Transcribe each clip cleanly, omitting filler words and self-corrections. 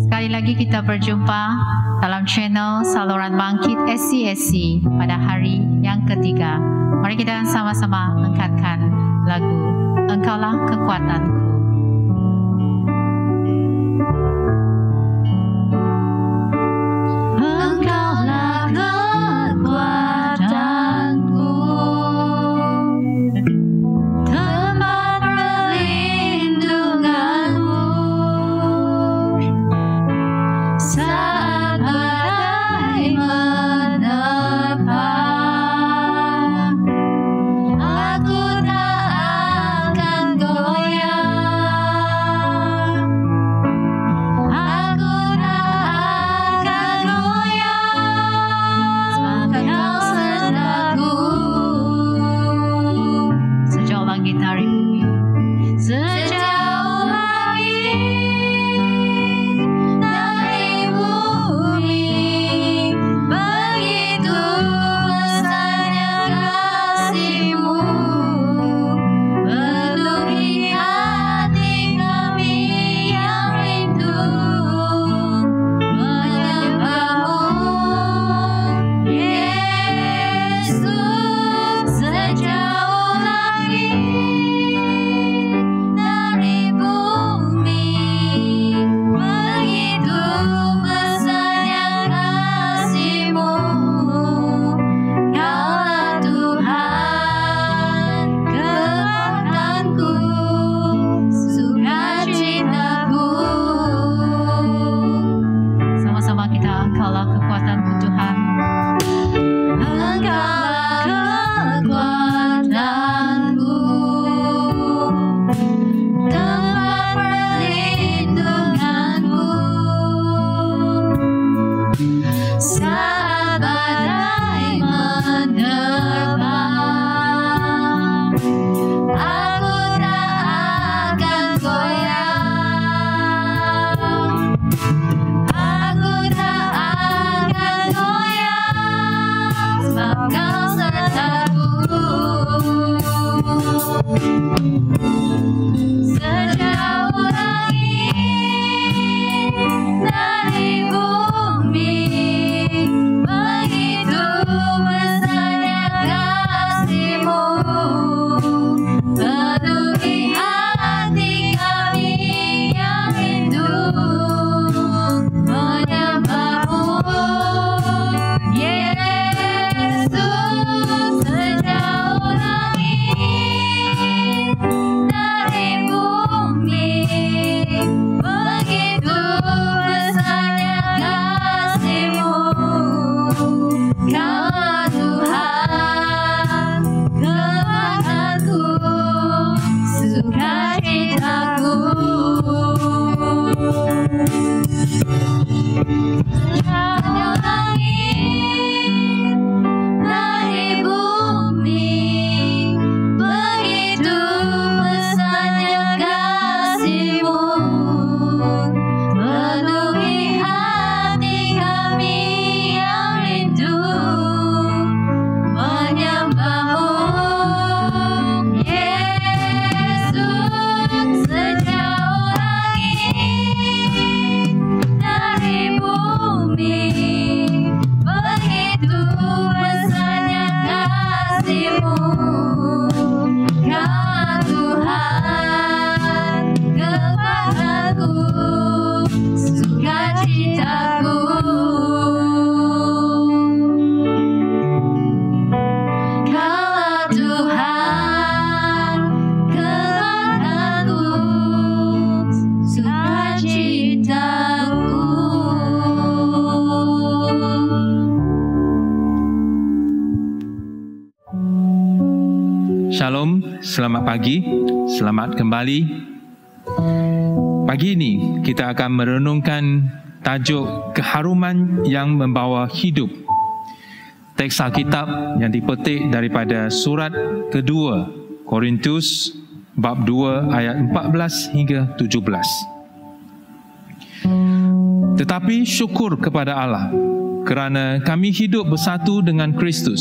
Sekali lagi kita berjumpa dalam channel saluran bangkit SCSC pada hari yang ketiga. Mari kita sama-sama angkatkan lagu Engkaulah Kekuatanku. Shalom, selamat pagi, selamat kembali. Pagi ini kita akan merenungkan tajuk keharuman yang membawa hidup. Teks Alkitab yang dipetik daripada surat kedua Korintus bab 2 ayat 14 hingga 17. Tetapi syukur kepada Allah kerana kami hidup bersatu dengan Kristus.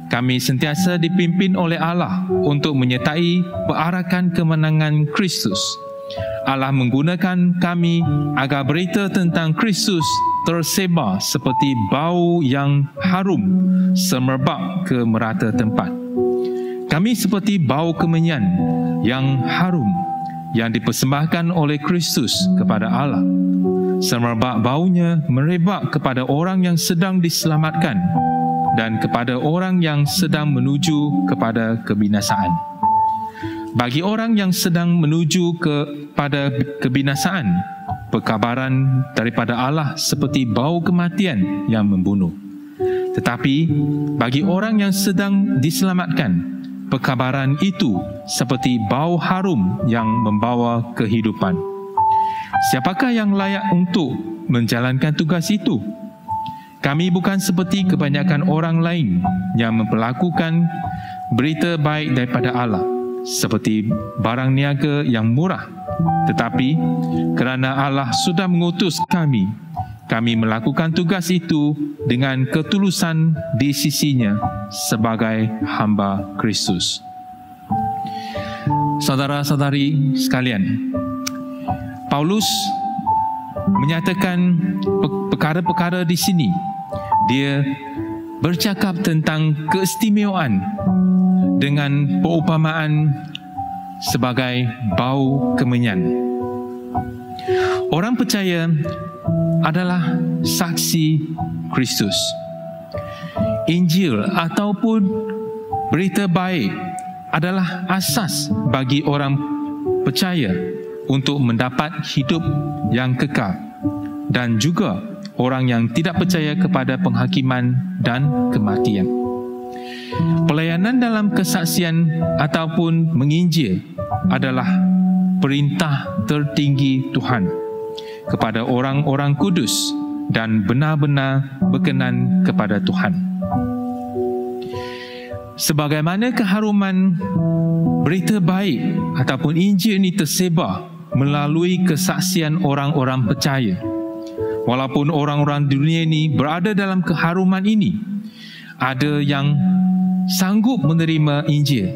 Kami sentiasa dipimpin oleh Allah untuk menyertai perarakan kemenangan Kristus. Allah menggunakan kami agar berita tentang Kristus tersebar seperti bau yang harum semerbak ke merata tempat. Kami seperti bau kemenyan yang harum yang dipersembahkan oleh Kristus kepada Allah. Semerbak baunya merebak kepada orang yang sedang diselamatkan dan kepada orang yang sedang menuju kepada kebinasaan. Bagi orang yang sedang menuju kepada kebinasaan, perkabaran daripada Allah seperti bau kematian yang membunuh. Tetapi bagi orang yang sedang diselamatkan, perkabaran itu seperti bau harum yang membawa kehidupan. Siapakah yang layak untuk menjalankan tugas itu? Kami bukan seperti kebanyakan orang lain yang memperlakukan berita baik daripada Allah seperti barang niaga yang murah. Tetapi kerana Allah sudah mengutus kami melakukan tugas itu dengan ketulusan di sisinya sebagai hamba Kristus. Saudara-saudari sekalian, Paulus menyatakan perkara-perkara di sini. Dia bercakap tentang keistimewaan dengan perumpamaan sebagai bau kemenyan. Orang percaya adalah saksi Kristus. Injil ataupun berita baik adalah asas bagi orang percaya untuk mendapat hidup yang kekal, dan juga orang yang tidak percaya kepada penghakiman dan kematian. Pelayanan dalam kesaksian ataupun menginjil adalah perintah tertinggi Tuhan kepada orang-orang kudus dan benar-benar berkenan kepada Tuhan. Sebagaimana keharuman berita baik ataupun Injil ini tersebar melalui kesaksian orang-orang percaya. Walaupun orang-orang dunia ini berada dalam keharuman ini, ada yang sanggup menerima Injil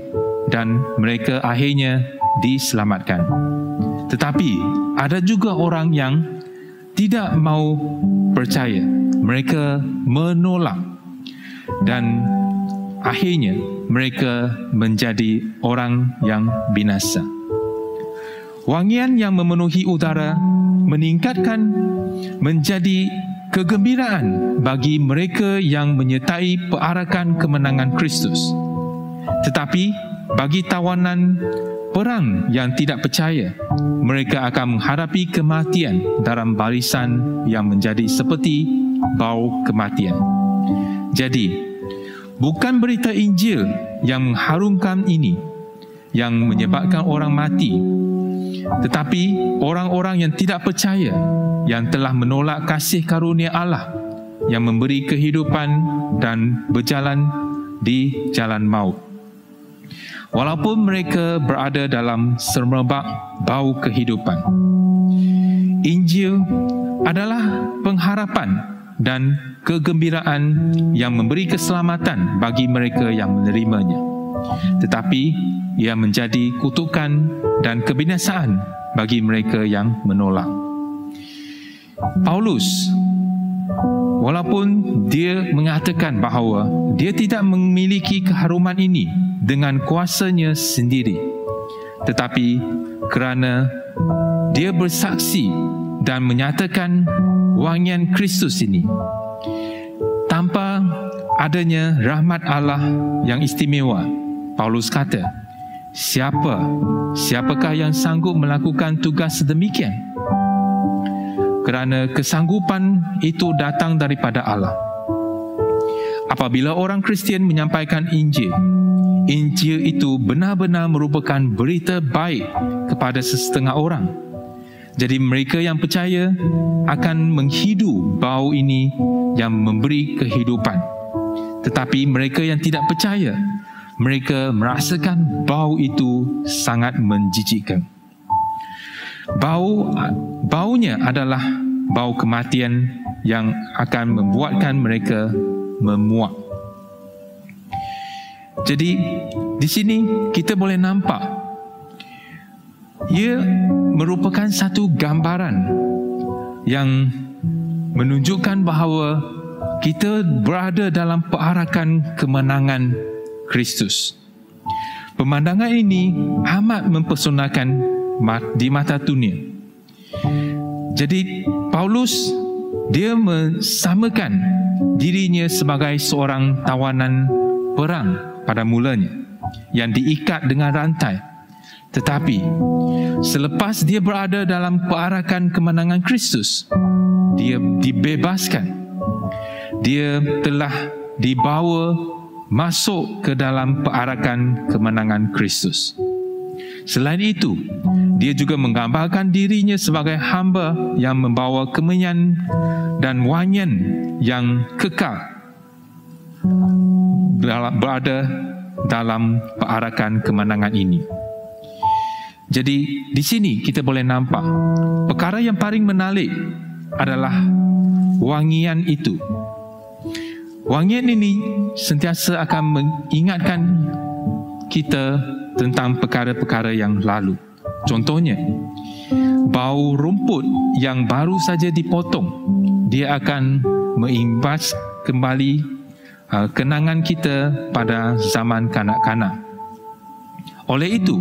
dan mereka akhirnya diselamatkan. Tetapi ada juga orang yang tidak mau percaya. Mereka menolak dan akhirnya mereka menjadi orang yang binasa. Wangian yang memenuhi udara meningkatkan menjadi kegembiraan bagi mereka yang menyertai perarakan kemenangan Kristus. Tetapi bagi tawanan perang yang tidak percaya, mereka akan menghadapi kematian dalam barisan yang menjadi seperti bau kematian. Jadi, bukan berita Injil yang mengharumkan ini yang menyebabkan orang mati, tetapi orang-orang yang tidak percaya, yang telah menolak kasih karunia Allah yang memberi kehidupan dan berjalan di jalan maut. Walaupun mereka berada dalam semerbak bau kehidupan, Injil adalah pengharapan dan kegembiraan yang memberi keselamatan bagi mereka yang menerimanya. Tetapi ia menjadi kutukan dan kebinasaan bagi mereka yang menolak. Paulus, walaupun dia mengatakan bahawa dia tidak memiliki keharuman ini dengan kuasanya sendiri, tetapi kerana dia bersaksi dan menyatakan wangian Kristus ini, tanpa adanya rahmat Allah yang istimewa, Paulus kata, siapakah yang sanggup melakukan tugas sedemikian? Kerana kesanggupan itu datang daripada Allah. Apabila orang Kristian menyampaikan Injil, Injil itu benar-benar merupakan berita baik kepada sesetengah orang. Jadi mereka yang percaya akan menghidu bau ini yang memberi kehidupan. Tetapi mereka yang tidak percaya, mereka merasakan bau itu sangat menjijikkan. Baunya adalah bau kematian yang akan membuatkan mereka memuak. Jadi di sini kita boleh nampak ia merupakan satu gambaran yang menunjukkan bahawa kita berada dalam perarakan kemenangan Kristus. Pemandangan ini amat mempesonakan di mata dunia. Jadi Paulus, dia mensamakan dirinya sebagai seorang tawanan perang pada mulanya yang diikat dengan rantai. Tetapi selepas dia berada dalam perarakan kemenangan Kristus, dia dibebaskan. Dia telah dibawa masuk ke dalam perarakan kemenangan Kristus. Selain itu, dia juga menggambarkan dirinya sebagai hamba yang membawa kemenyan dan wanyan yang kekal berada dalam perarakan kemenangan ini. Jadi di sini kita boleh nampak perkara yang paling menarik adalah wangian itu. Wangian ini sentiasa akan mengingatkan kita tentang perkara-perkara yang lalu. Contohnya, bau rumput yang baru saja dipotong, dia akan mengimbas kembali kenangan kita pada zaman kanak-kanak. Oleh itu,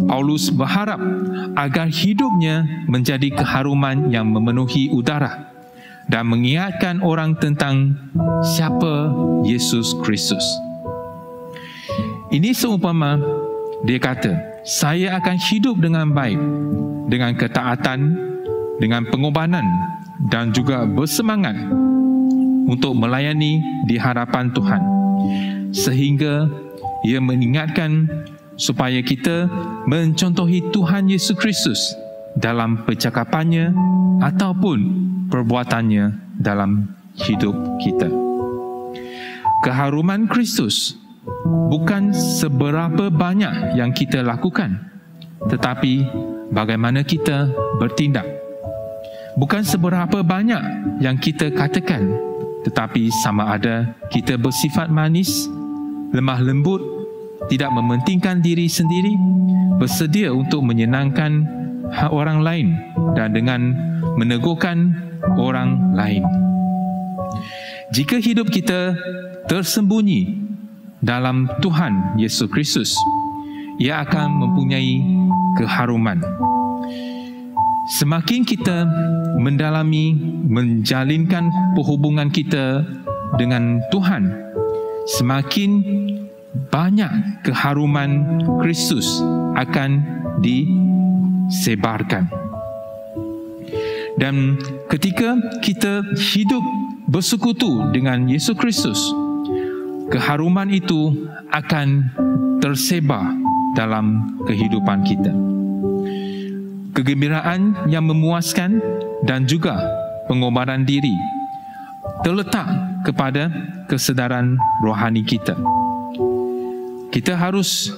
Paulus berharap agar hidupnya menjadi keharuman yang memenuhi udara dan mengingatkan orang tentang siapa Yesus Kristus. Ini seumpama dia kata, saya akan hidup dengan baik, dengan ketaatan, dengan pengorbanan dan juga bersemangat untuk melayani di hadapan Tuhan. Sehingga ia mengingatkan supaya kita mencontohi Tuhan Yesus Kristus dalam percakapannya ataupun perbuatannya dalam hidup kita. Keharuman Kristus bukan seberapa banyak yang kita lakukan, tetapi bagaimana kita bertindak. Bukan seberapa banyak yang kita katakan, tetapi sama ada kita bersifat manis, lemah lembut, tidak mementingkan diri sendiri, bersedia untuk menyenangkan orang lain dan dengan menegurkan orang lain. Jika hidup kita tersembunyi dalam Tuhan Yesus Kristus, ia akan mempunyai keharuman. Semakin kita mendalami, menjalinkan perhubungan kita dengan Tuhan, semakin banyak keharuman Kristus akan disebarkan. Dan ketika kita hidup bersekutu dengan Yesus Kristus, keharuman itu akan tersebar dalam kehidupan kita. Kegembiraan yang memuaskan dan juga pengorbanan diri terletak kepada kesedaran rohani kita. Kita harus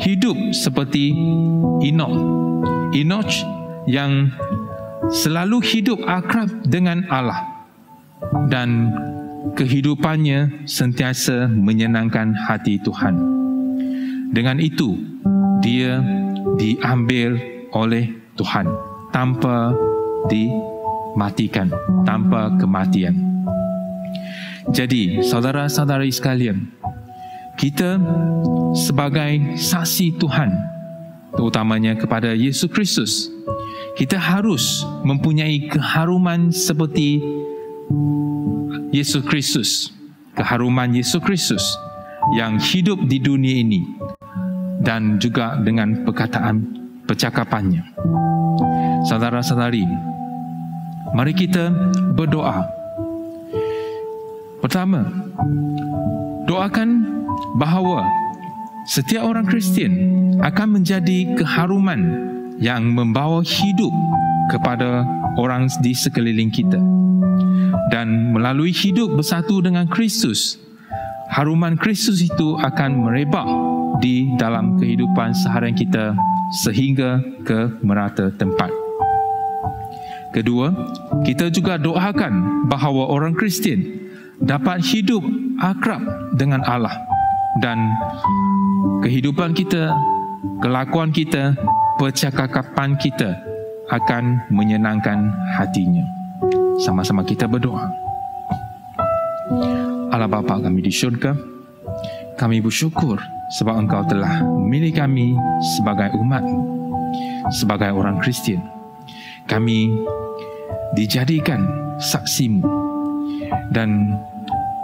hidup seperti Enoch. Enoch yang selalu hidup akrab dengan Allah dan kehidupannya sentiasa menyenangkan hati Tuhan. Dengan itu, dia diambil oleh Tuhan tanpa dimatikan, tanpa kematian. Jadi, saudara-saudari sekalian, kita sebagai saksi Tuhan, terutamanya kepada Yesus Kristus, kita harus mempunyai keharuman seperti Yesus Kristus, keharuman Yesus Kristus yang hidup di dunia ini dan juga dengan percakapannya. Saudara-saudari, mari kita berdoa. Pertama, doakan bahawa setiap orang Kristian akan menjadi keharuman yang membawa hidup kepada orang di sekeliling kita. Dan melalui hidup bersatu dengan Kristus, haruman Kristus itu akan merebak di dalam kehidupan seharian kita sehingga ke merata tempat. Kedua, kita juga doakan bahawa orang Kristian dapat hidup akrab dengan Allah dan kehidupan kita, kelakuan kita percakapan kita akan menyenangkan hatinya. Sama-sama kita berdoa. Allah Bapa kami di syurga, kami bersyukur sebab Engkau telah memilih kami sebagai umat-Mu, sebagai orang Kristian. Kami dijadikan saksi-Mu, dan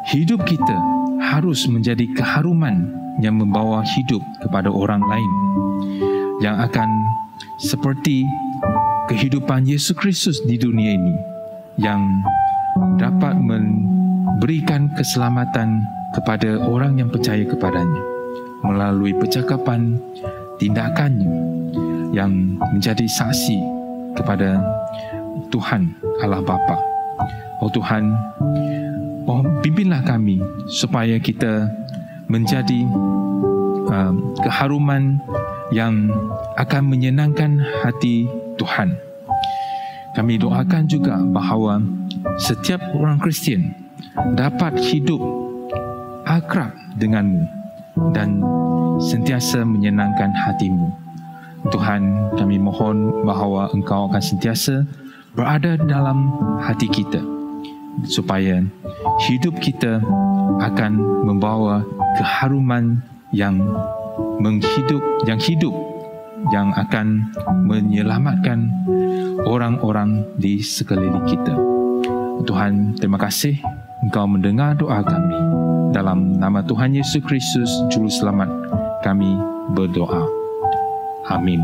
hidup kita harus menjadi keharuman yang membawa hidup kepada orang lain, yang akan seperti kehidupan Yesus Kristus di dunia ini, yang dapat memberikan keselamatan kepada orang yang percaya kepadanya melalui percakapan, tindakannya yang menjadi saksi kepada Tuhan Allah Bapa. Oh Tuhan, pimpinlah kami supaya kita menjadi keharuman yang akan menyenangkan hati Tuhan. Kami doakan juga bahawa setiap orang Kristian dapat hidup akrab denganmu dan sentiasa menyenangkan hatimu. Tuhan, kami mohon bahawa Engkau akan sentiasa berada dalam hati kita, supaya hidup kita akan membawa keharuman yang hidup, yang akan menyelamatkan orang-orang di sekeliling kita. Tuhan, terima kasih Engkau mendengar doa kami. Dalam nama Tuhan Yesus Kristus, Juru Selamat, kami berdoa. Amin.